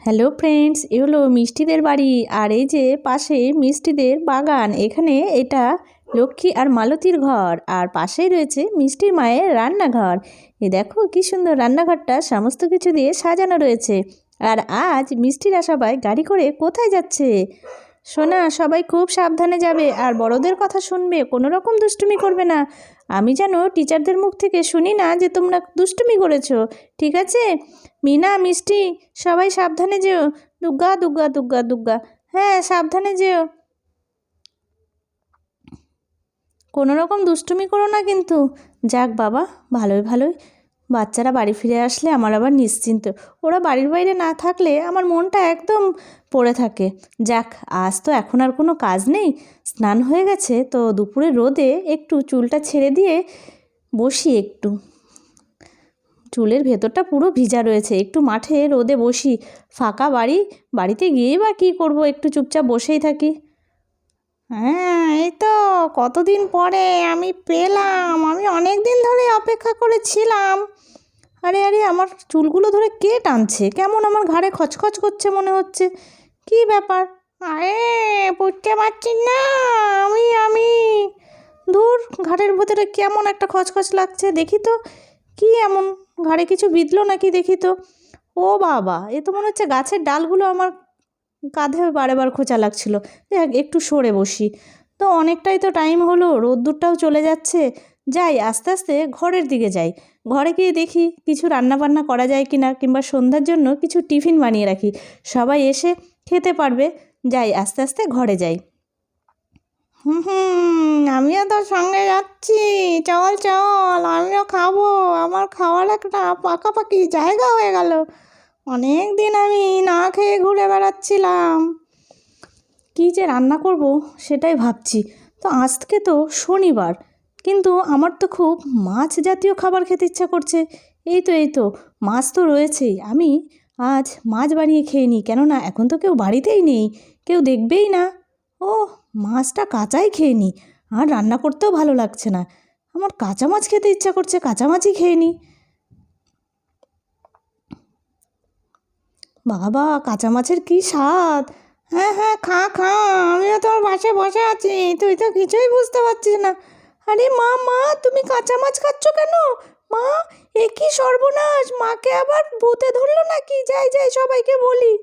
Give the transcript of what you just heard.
Hello friends, এ হলো মিষ্টিদের বাড়ি। আর এই যে পাশে মিষ্টিদের বাগান। এখানে এটা লক্ষ্মী আর মালতীর ঘর, আর পাশেই রয়েছে মিষ্টির মায়ের রান্নাঘর। এ দেখো কি সুন্দর রান্নাঘরটা সমস্ত কিছু দিয়ে সাজানো রয়েছে। আর আজ মিষ্টিরা সবাই গাড়ি করে কোথায় যাচ্ছে? শোনা, সবাই খুব সাবধানে যাবে আর বড়দের কথা শুনবে, কোনো রকম দুষ্টুমি করবে না। আমি যেন টিচারদের মুখ থেকে শুনি না যে তোমরা দুষ্টুমি করেছো, ঠিক আছে? মিনা, মিষ্টি, সবাই সাবধানে যেও। দুগ্গা দুগ্গা দুগ্গা দুগ্গা। হ্যাঁ, সাবধানে যেও, কোনো রকম দুষ্টুমি করো না কিন্তু। যাক বাবা, ভালোই ভালোই বাচ্চারা বাড়ি ফিরে আসলে আমার আবার নিশ্চিন্ত। ওরা বাড়ির বাইরে না থাকলে আমার মনটা একদম পড়ে থাকে। যাক, আজ তো এখন আর কোনো কাজ নেই, স্নান হয়ে গেছে, তো দুপুরে রোদে একটু চুলটা ছেড়ে দিয়ে বসি একটু। চুলের ভেতরটা পুরো ভিজা রয়েছে, একটু মাঠে রোদে বসি। ফাঁকা বাড়ি, বাড়িতে গিয়েই বা কী করবো, একটু চুপচাপ বসেই থাকি। হ্যাঁ, এই তো কতদিন পরে আমি পেলাম। আমি অনেক দিন ধরে অপেক্ষা করেছিলাম। আরে আরে, আমার চুলগুলো ধরে কে টানছে? কেমন আমার ঘাড়ে খচখচ করছে মনে হচ্ছে। কি ব্যাপার? আরে, বুঝতে পারছি না। আমি দূর, ঘাড়ের ভেতরে কেমন একটা খচখচ লাগছে। দেখি তো কি এমন, ঘাড়ে কিছু বিঁধলো নাকি দেখি তো। ও বাবা, এ তো মনে হচ্ছে গাছের ডালগুলো আমার কাঁধে বারেবার খোঁচা লাগছিল। যাক, একটু সরে বসি। তো অনেকটাই তো টাইম হলো, রোদ্দুরটাও চলে যাচ্ছে। যাই, আস্তে আস্তে ঘরের দিকে যাই। ঘরে গিয়ে দেখি কিছু রান্না বান্না করা যায় কি না, কিংবা সন্ধ্যার জন্য কিছু টিফিন বানিয়ে রাখি, সবাই এসে খেতে পারবে। যাই, আস্তে আস্তে ঘরে যাই। আমিও তোর সঙ্গে যাচ্ছি। চল চল, আমিও খাবো। আমার খাওয়ার একটা পাকাপাকি জায়গা হয়ে গেল। অনেক দিন আমি না খেয়ে ঘুরে বেড়াচ্ছিলাম। কী যে রান্না করব সেটাই ভাবছি। তো আজকে তো শনিবার, কিন্তু আমার তো খুব মাছ জাতীয় খাবার খেতে ইচ্ছা করছে। এই তো মাছ তো রয়েছেই। আমি আজ মাছ বানিয়ে খেয়ে নিই, কেননা এখন তো কেউ বাড়িতেই নেই, কেউ দেখবেই না। ও, মাছটা কাঁচাই খেয়ে নিই। আর রান্না করতেও ভালো লাগছে না, আমার কাঁচা মাছ খেতে ইচ্ছা করছে, কাঁচা মাছই খেয়ে নিই। বাবা, কাঁচা মাছের কী স্বাদ! হ্যাঁ হ্যাঁ, খা খা, আমিও তোর পাশে বসে আছি, তুই তো কিছুই বুঝতে পারছিস না। আরে মা, মা, তুমি কাঁচা মাছ খাচ্ছ কেন? মা, এ কি সর্বনাশ! মাকে আবার ভূতে ধরলো নাকি? যাই যাই, সবাইকে বলি।